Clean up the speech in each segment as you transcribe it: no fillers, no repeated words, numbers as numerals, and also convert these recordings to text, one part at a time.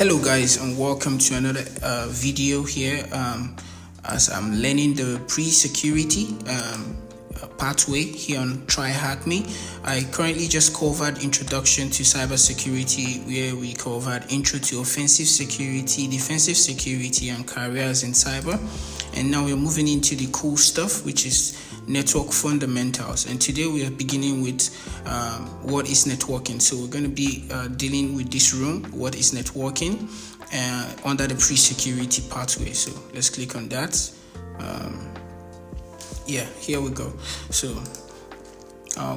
Hello guys, and welcome to another video here as I'm learning the pre-security pathway here on Tryhackme. I currently just covered introduction to cybersecurity, where we covered intro to offensive security, defensive security, and careers in cyber. And now we're moving into the cool stuff, which is network fundamentals. And today we are beginning with what is networking. So we're going to be dealing with this room, what is networking, under the pre-security pathway. So let's click on that. Here we go. So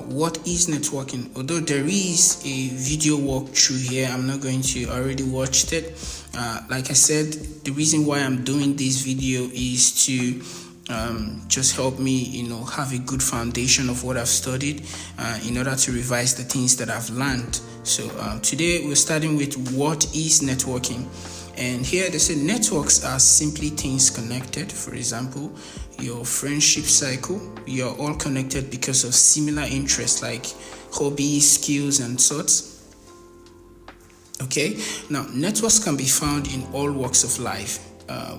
what is networking? Although there is a video walkthrough here, I'm not going to. I already watched it. Like I said, the reason why I'm doing this video is to just help me, have a good foundation of what I've studied in order to revise the things that I've learned. So today we're starting with what is networking. And here they say networks are simply things connected. For example, your friendship cycle, you're all connected because of similar interests like hobbies, skills, and sorts. Okay, now networks can be found in all walks of life.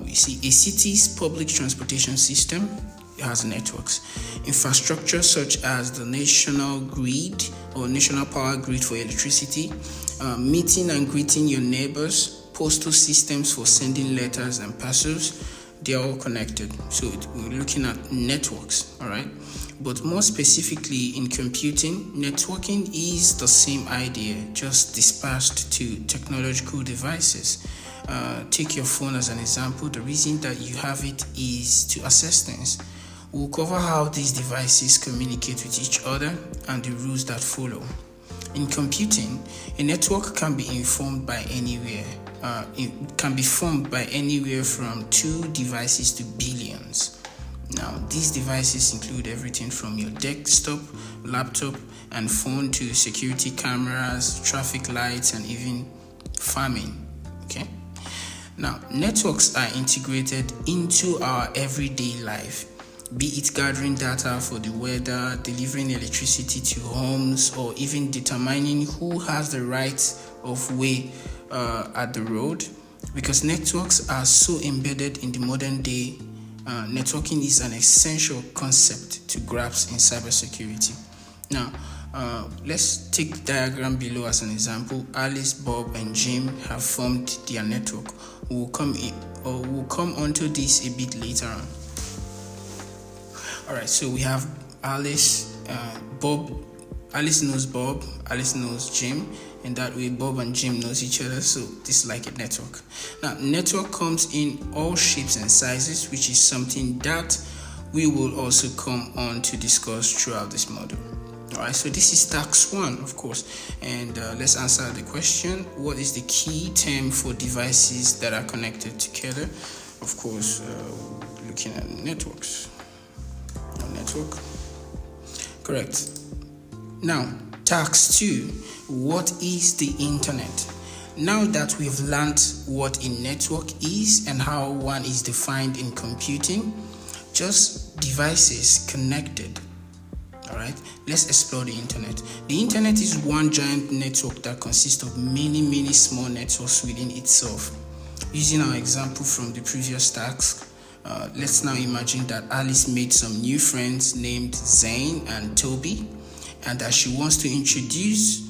We see a city's public transportation system has networks. Infrastructure such as the national grid or national power grid for electricity, meeting and greeting your neighbors, postal systems for sending letters and parcels, they're all connected. So we're looking at networks, all right? But more specifically in computing, networking is the same idea, just dispersed to technological devices. Take your phone as an example. The reason that you have it is to access things. We'll cover how these devices communicate with each other and the rules that follow. In computing, a network can be informed by anywhere. It can be formed by anywhere from 2 devices to billions. Now, these devices include everything from your desktop, laptop, and phone to security cameras, traffic lights, and even farming. Okay? Now, networks are integrated into our everyday life, be it gathering data for the weather, delivering electricity to homes, or even determining who has the right of way at the road. Because networks are so embedded in the modern day, networking is an essential concept to grasp in cybersecurity. Now, let's take the diagram below as an example. Alice, Bob, and Jim have formed their network. We'll come onto this a bit later on. All right, so we have Alice, Bob. Alice knows Bob, Alice knows Jim, and that way Bob and Jim knows each other, so this is like a network. Now, network comes in all shapes and sizes, which is something that we will also come on to discuss throughout this module. All right, so this is task 1, of course, and let's answer the question: what is the key term for devices that are connected together? Of course, looking at networks. Network, correct. Now, task 2: what is the internet? Now that we've learned what a network is and how one is defined in computing, just devices connected. All right, let's explore the internet. The internet is one giant network that consists of many small networks within itself. Using our example from the previous task, let's now imagine that Alice made some new friends named Zane and Toby, and that she wants to introduce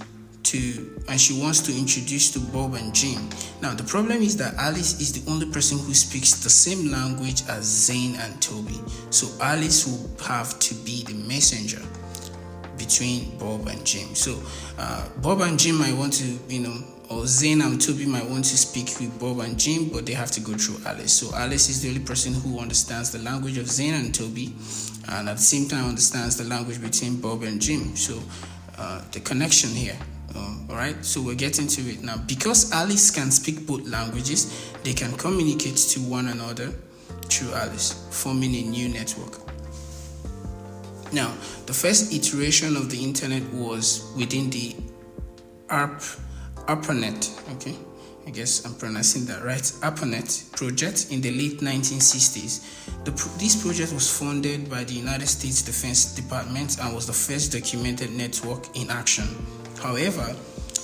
to Bob and Jim. Now, the problem is that Alice is the only person who speaks the same language as Zane and Toby. So Alice will have to be the messenger between Bob and Jim. So Bob and Jim might want to, or Zane and Toby might want to speak with Bob and Jim, but they have to go through Alice. So Alice is the only person who understands the language of Zane and Toby, and at the same time understands the language between Bob and Jim. So the connection here. All right, so we're getting to it now. Because Alice can speak both languages, they can communicate to one another through Alice, forming a new network. Now, the first iteration of the internet was within the ARPANET, okay? I guess I'm pronouncing that right. ARPANET project in the late 1960s. This project was funded by the United States Defense Department and was the first documented network in action. However,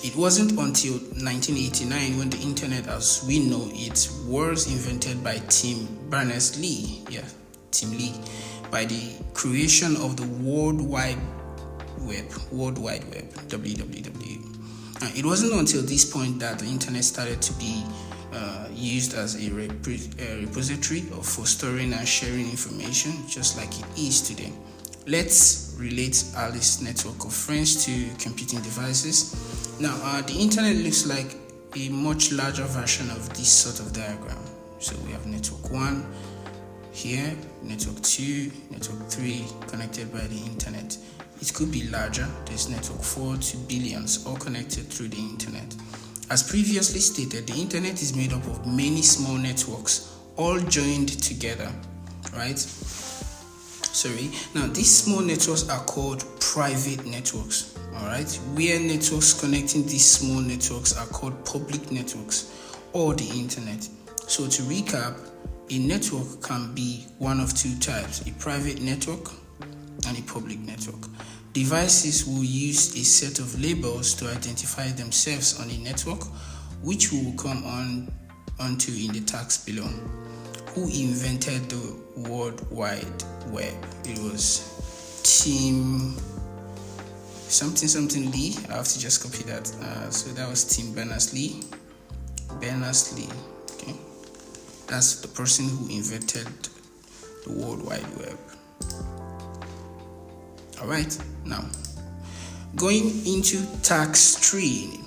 It wasn't until 1989 when the internet as we know it was invented by Tim Berners-Lee, by the creation of the World Wide Web, WWW. It wasn't until this point that the internet started to be used as a repository for storing and sharing information, just like it is today. Let's relate Alice's network of friends to computing devices. Now, the internet looks like a much larger version of this sort of diagram. So we have network 1 here, network 2, network 3 connected by the internet. It could be larger. There's network 4 to billions, all connected through the internet. As previously stated, the internet is made up of many small networks, all joined together, right? Now these small networks are called private networks, all right? Where networks connecting these small networks are called public networks or the internet. So to recap, a network can be one of two types, a private network and a public network. Devices will use a set of labels to identify themselves on a network, which we will come onto in the text below. Who invented the World Wide Web? It was Tim something Lee. I have to just copy that. So that was Tim Berners-Lee. Okay, that's the person who invented the World Wide Web. All right, now going into task 3.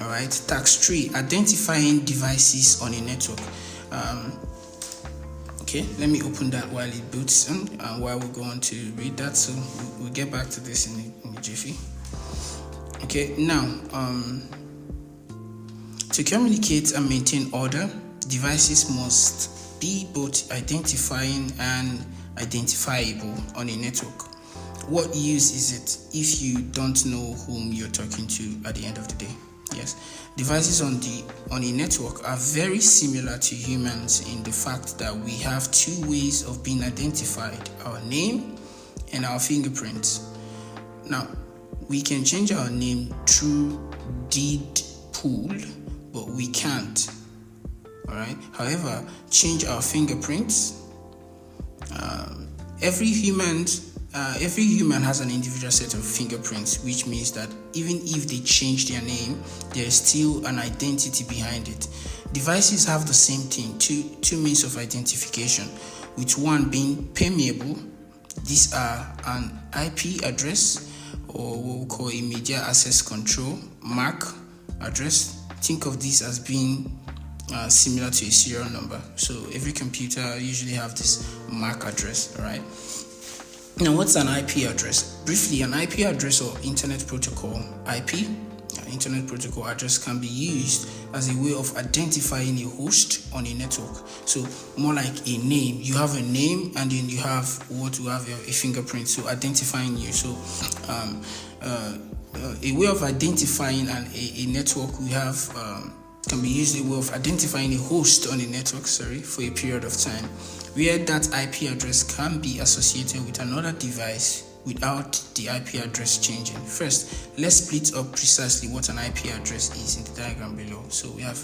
All right, task 3: identifying devices on a network. Okay, let me open that while it boots on, while we go on to read that. So we'll get back to this in a jiffy. Okay, now to communicate and maintain order, devices must be both identifying and identifiable on a network. What use is it if you don't know whom you're talking to at the end of the day? Yes, devices on a network are very similar to humans in the fact that we have two ways of being identified: our name and our fingerprints. Now, we can change our name through deed pool, but we can't. All right. However, change our fingerprints. Every human has an individual set of fingerprints, which means that even if they change their name, there is still an identity behind it. Devices have the same thing, two means of identification, with one being permeable. These are an IP address, or what we call a media access control, MAC address. Think of this as being similar to a serial number. So every computer usually have this MAC address, all right? Now, what's an IP address? Briefly, an IP address or internet protocol, internet protocol address, can be used as a way of identifying a host on a network. So more like a name. You have a name, and then you have a fingerprint, so identifying you. So a way of identifying a network we have can be used as a way of identifying a host on a network, for a period of time, where that IP address can be associated with another device without the IP address changing. First, let's split up precisely what an IP address is in the diagram below. So we have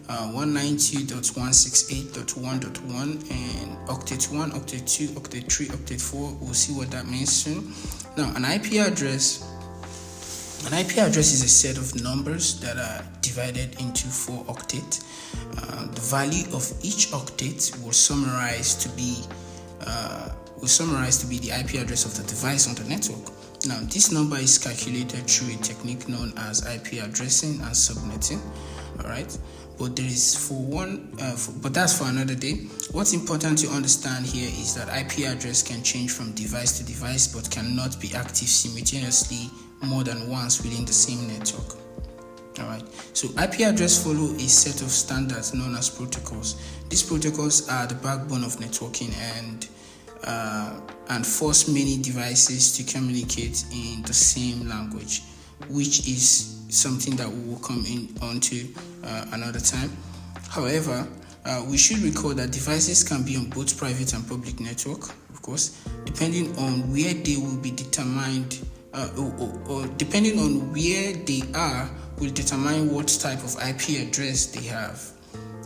192.168.1.1 and octet 1, octet 2, octet 3, octet 4. We'll see what that means soon. Now, an IP address is a set of numbers that are divided into 4 octets. The value of each octet will summarize to be the IP address of the device on the network. Now, this number is calculated through a technique known as IP addressing and subnetting. All right, but that's for another day. What's important to understand here is that IP address can change from device to device, but cannot be active simultaneously more than once within the same network. Alright, so IP address follow a set of standards known as protocols. These protocols are the backbone of networking and force many devices to communicate in the same language, which is something that we will come onto another time. However, we should recall that devices can be on both private and public network, of course, depending on where they will be determined, or depending on where they are will determine what type of IP address they have.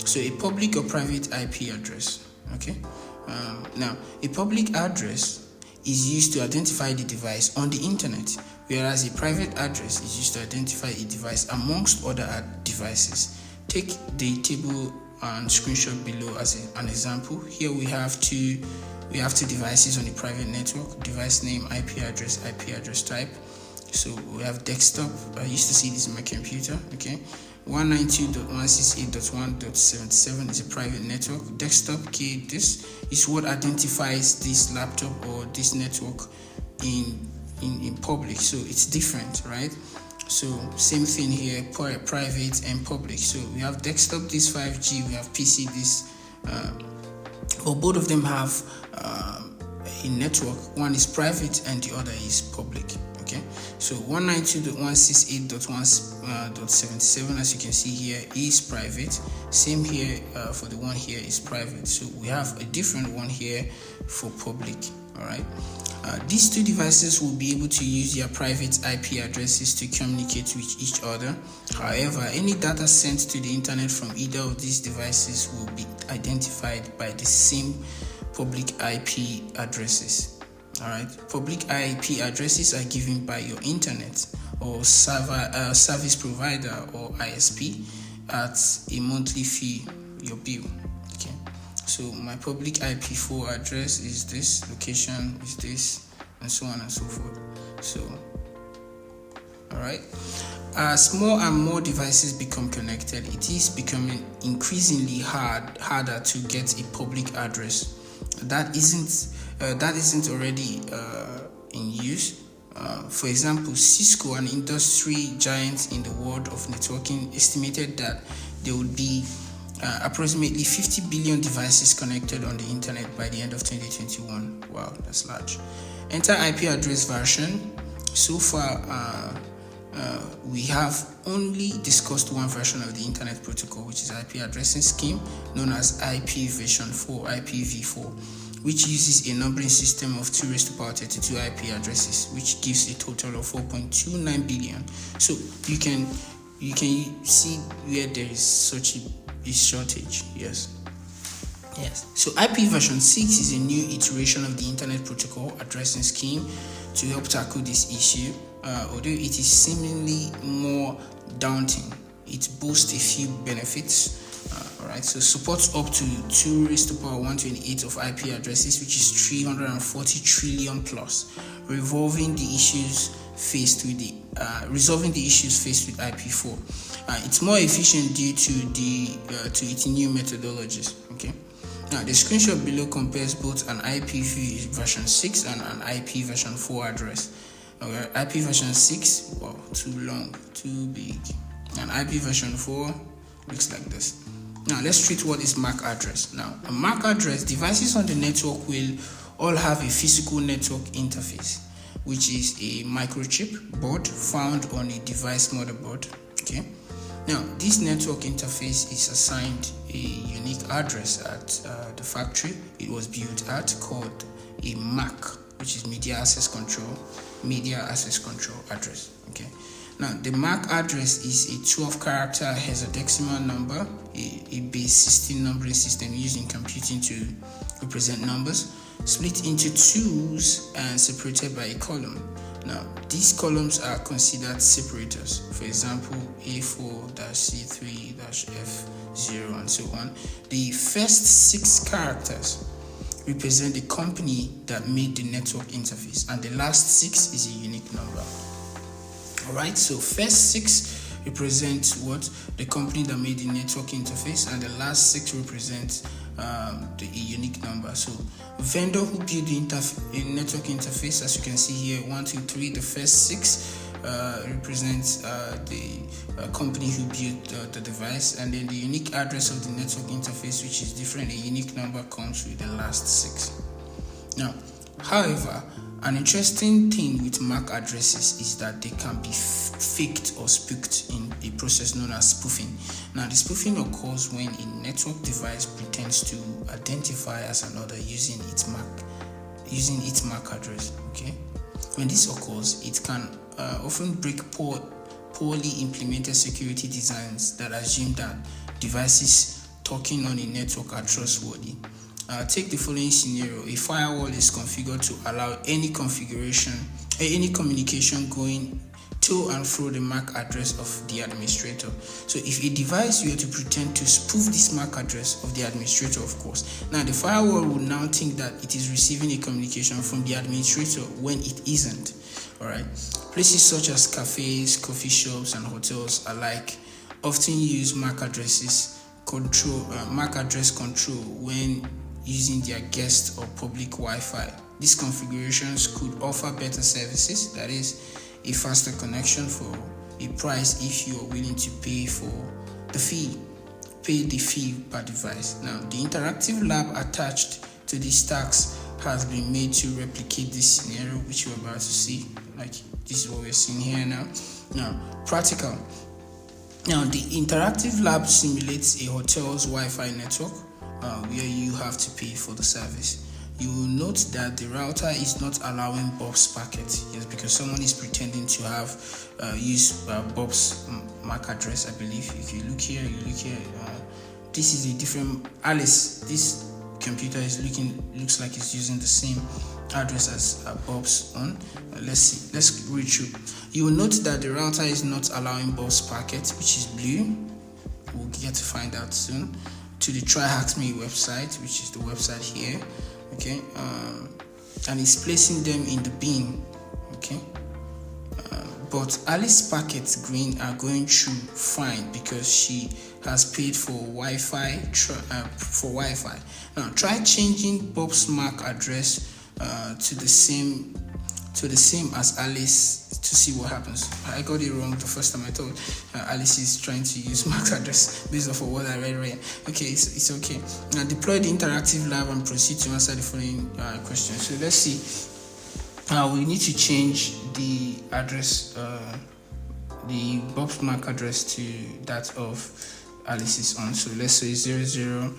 So a public or private IP address. Okay. Now, a public address is used to identify the device on the internet, whereas a private address is used to identify a device amongst other devices. Take the table and screenshot below as an example. Here we have two devices on the private network: device name, IP address type. So we have desktop. I used to see this in my computer. Okay, 192.168.1.77 is a private network. Desktop key. This is what identifies this laptop or this network in public. So it's different, right? So same thing here, private and public. So we have desktop, this 5G, we have PC, this, but both of them have a network. One is private and the other is public. Okay, so 192.168.1.77, as you can see here, is private. Same here for the one here is private. So we have a different one here for public. All right. These two devices will be able to use their private IP addresses to communicate with each other. However, any data sent to the internet from either of these devices will be identified by the same public IP addresses. Alright, public IP addresses are given by your internet or service provider or ISP at a monthly fee, your bill. Okay, so my public IP4 address is this, location is this, and so on and so forth. So, alright, as more and more devices become connected, it is becoming increasingly harder to get a public address that isn't already in use. For example, Cisco, an industry giant in the world of networking, estimated that there would be approximately 50 billion devices connected on the internet by the end of 2021. Wow, that's large. Enter IP address version. So far, we have only discussed one version of the internet protocol, which is IP addressing scheme, known as IP version 4, IPv4, which uses a numbering system of 2 raised to power 32 IP addresses, which gives a total of 4.29 billion. So you can see where there is such a shortage. Yes. So IP version 6 is a new iteration of the internet protocol addressing scheme to help tackle this issue. Although it is seemingly more daunting, it boasts a few benefits. Alright, so supports up to 2 raised to power 128 of IP addresses, which is 340 trillion plus, resolving the issues faced with IP4. It's more efficient due to its new methodologies. Okay. Now the screenshot below compares both an IP version 6 and an IP version 4 address. Okay, IP version 6, wow, too long, too big. And IP version 4 looks like this. Now let's treat what is MAC address. Now a MAC address, devices on the network will all have a physical network interface, which is a microchip board found on a device motherboard. Okay. Now this network interface is assigned a unique address at the factory it was built at, called a MAC, which is media access control address. Okay. Now, the MAC address is a 12-character hexadecimal number, a base 16 numbering system used in computing to represent numbers, split into twos and separated by a column. Now, these columns are considered separators. For example, A4-C3-F0 and so on. The first 6 characters represent the company that made the network interface, and the last 6 is a unique number. Alright, so first 6 represent what? The company that made the network interface, and the last 6 represent the unique number. So vendor who built the network interface, as you can see here, 1, 2, 3, the first 6 represents the company who built the device, and then the unique address of the network interface, which is different, a unique number, comes with the last 6. Now, however, an interesting thing with MAC addresses is that they can be faked or spooked in a process known as spoofing. Now, the spoofing occurs when a network device pretends to identify as another using its MAC address. Okay, when this occurs, it can often break port poorly implemented security designs that assume that devices talking on a network are trustworthy. Take the following scenario. A firewall is configured to allow any communication going to and fro the MAC address of the administrator. So if a device were to pretend to spoof this MAC address of the administrator, of course, now the firewall will now think that it is receiving a communication from the administrator when it isn't. Alright. Places such as cafes, coffee shops, and hotels alike often use MAC address control when using their guest or public Wi-Fi. These configurations could offer better services, that is, a faster connection for a price if you are willing to pay the fee per device. Now, the interactive lab attached to these stacks has been made to replicate this scenario, which you're about to see. Like, this is what we're seeing here now. Now, practical. Now, the interactive lab simulates a hotel's Wi-Fi network where you have to pay for the service. You will note that the router is not allowing Bob's packet. Yes, because someone is pretending to have used Bob's MAC address, I believe. If you look here, this is a different Alice. This computer looks like it's using the same address as Bob's on. Let's see. Let's read through. You will note that the router is not allowing Bob's packet, which is blue. We'll get to find out soon. To the Tryhackme website, which is the website here. Okay, and it's placing them in the bin. Okay, but Alice's packets green are going through fine because she has paid for Wi-Fi. Now try changing Bob's MAC address to the same as Alice to see what happens. I got it wrong the first time. I thought Alice is trying to use MAC address based off of what I read. Okay, it's okay. Now deploy the interactive lab and proceed to answer the following questions. So let's see. We need to change the address, the Bob's MAC address to that of Alice's on. So let's say 00,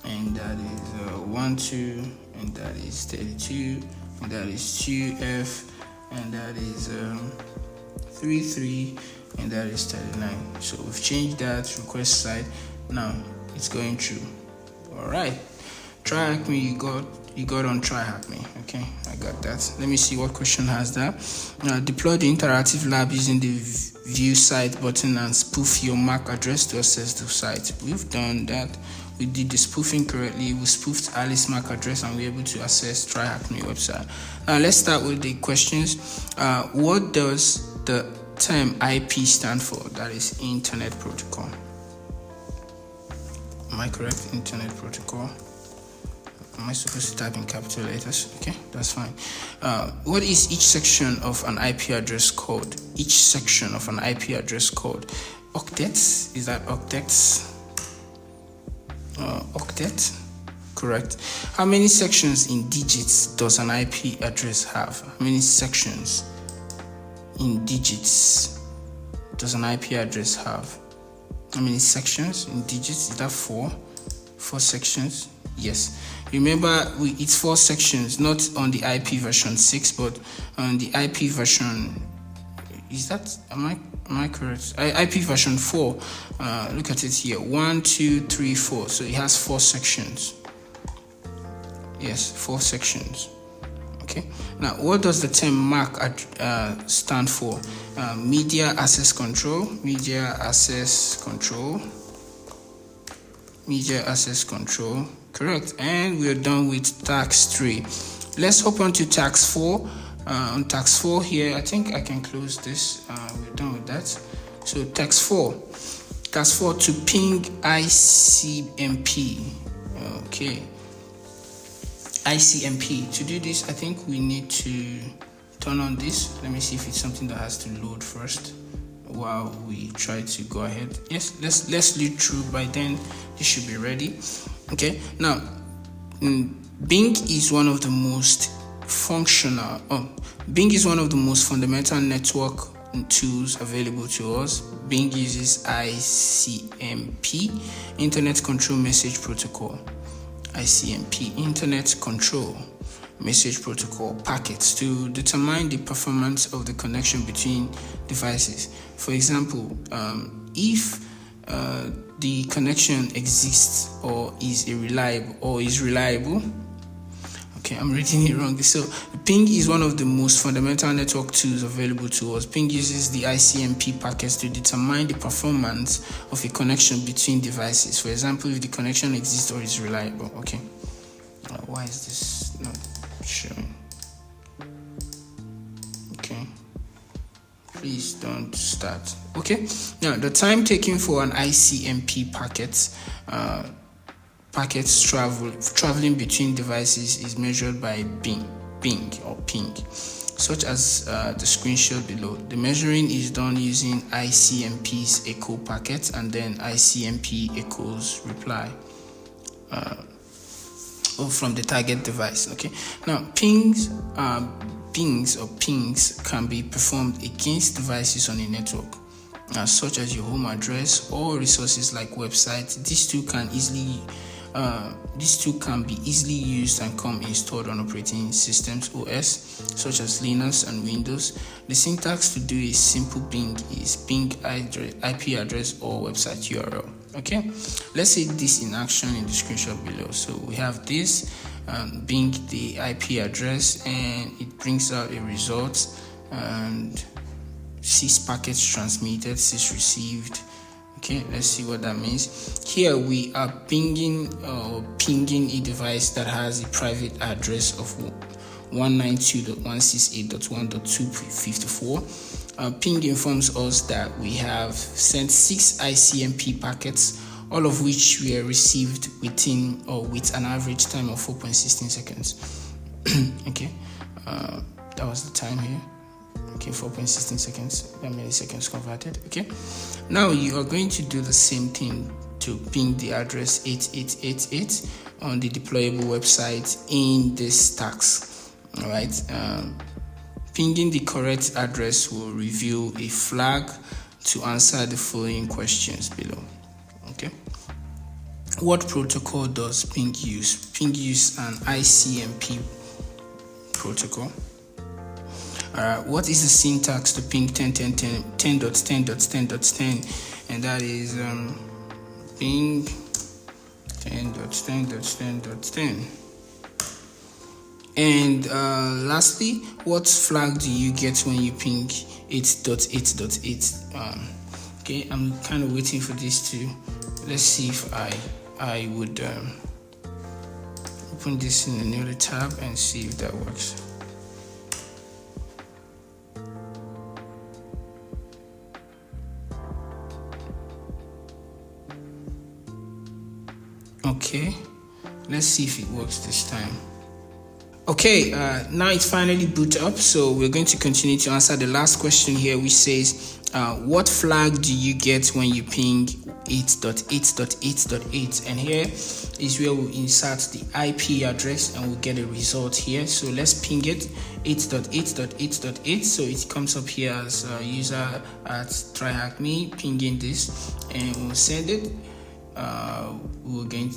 and that is 12, and that is 32. And that is 2F, and that is 33, and that is 39. So we've changed that request side. Now it's going through. All right, Tryhackme, you got on Tryhackme. Okay, I got that. Let me see what question has that. Now deploy the interactive lab using the view site button and spoof your MAC address to access the site. We've done that. We did the spoofing correctly. We spoofed Alice's MAC address and we're able to access Tryhackme website. Now let's start with the questions. What does the term IP stand for? That is Internet Protocol. Am I correct? Internet Protocol. Am I supposed to type in capital letters? Okay, that's fine. What is each section of an IP address called? Each section of an IP address called? Octets? Is that octets? Octet, correct. How many sections in digits does an IP address have? How many sections in digits does an IP address have? How many sections in digits? Is that 4? 4 sections? Yes. Remember, it's 4 sections, not on the IP version 6, but on the IP version. Is that? Am I correct? IP version 4. Look at it here. 1, 2, 3, 4. So it has 4 sections. Yes, 4 sections. Okay. Now, what does the term MAC stand for? Media access control. Media access control. Media access control. Correct. And we're done with tax 3. Let's hop on to tax 4. On tax 4 here, I think I can close this. We're done with that. So tax 4 to ping ICMP. Okay, ICMP. To do this, I think we need to turn on this. Let me see if it's something that has to load first while we try to go ahead. Yes, let's lead through. By then this should be ready. Okay, now Bing is one of the most Bing is one of the most fundamental network tools available to us. Bing uses ICMP, Internet Control Message Protocol. ICMP, Internet Control message protocol packets to determine the performance of the connection between devices. For example, if the connection exists or is reliable. Okay, I'm reading it wrong. So ping is one of the most fundamental network tools available to us. Ping uses the ICMP packets to determine the performance of a connection between devices. For example, if the connection exists or is reliable. Okay, why is this not showing? Okay, please don't start. Okay, now the time taken for an ICMP packets traveling between devices is measured by ping, such as the screenshot below. The measuring is done using ICMP's echo packet and then ICMP echoes reply from the target device. Okay, now pings can be performed against devices on a network, such as your home address or resources like websites. These two can be easily used and come installed on operating systems OS such as Linux and Windows. The syntax to do a simple ping is ping IP address or website URL. Okay, let's see this in action in the screenshot below. So we have this ping the IP address and it brings out a result and 6 packets transmitted, 6 received. Okay, let's see what that means. Here we are pinging a device that has a private address of 192.168.1.254. Ping informs us that we have sent 6 ICMP packets, all of which were received within or with an average time of 4.16 seconds. Okay, that was the time here. Okay, 4.16 seconds, milliseconds converted. Okay, now you are going to do the same thing to ping the address 8888 on the deployable website in this task. All right, pinging the correct address will reveal a flag to answer the following questions below. Okay, what protocol does ping use? Ping uses an ICMP protocol. What is the syntax to ping 10.10.10.10.10.10? And that is ping 10.10.10.10.10. And lastly, what flag do you get when you ping 8.8.8? Okay, I'm kind of waiting for this to. Let's see if I would open this in another tab and see if that works. Okay, let's see if it works this time. Okay, now it's finally boot up, so we're going to continue to answer the last question here, which says what flag do you get when you ping 8.8.8.8? And here is where we'll insert the IP address and we'll get a result here. So let's ping it 8.8.8.8. So it comes up here as user at Tryhackme, pinging this, and we'll send it.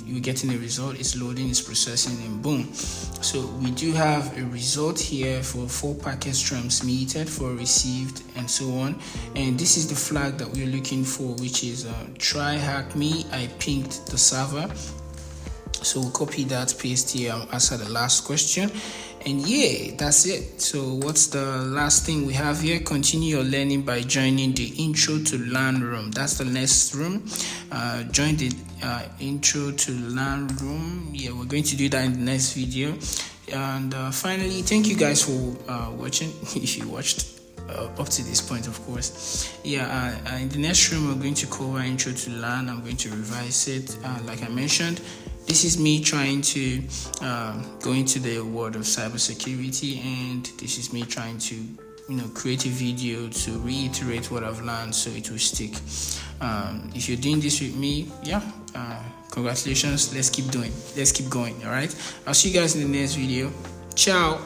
You're getting a result. It's loading, it's processing, and boom. So we do have a result here for 4 packets transmitted, 4 received, and so on. And this is the flag that we're looking for, which is Tryhackme. I pinged the server. So we'll copy that, paste here, and answer the last question. And yeah, that's it. So what's the last thing we have here? Continue your learning by joining the intro to learn room. That's the next room. Join the intro to learn room. Yeah, we're going to do that in the next video. And finally, thank you guys for watching. If you watched up to this point, of course. Yeah, in the next room, we're going to cover intro to learn. I'm going to revise it, like I mentioned. This is me trying to go into the world of cybersecurity, and this is me trying to, create a video to reiterate what I've learned so it will stick. If you're doing this with me, congratulations. Let's keep going. All right. I'll see you guys in the next video. Ciao.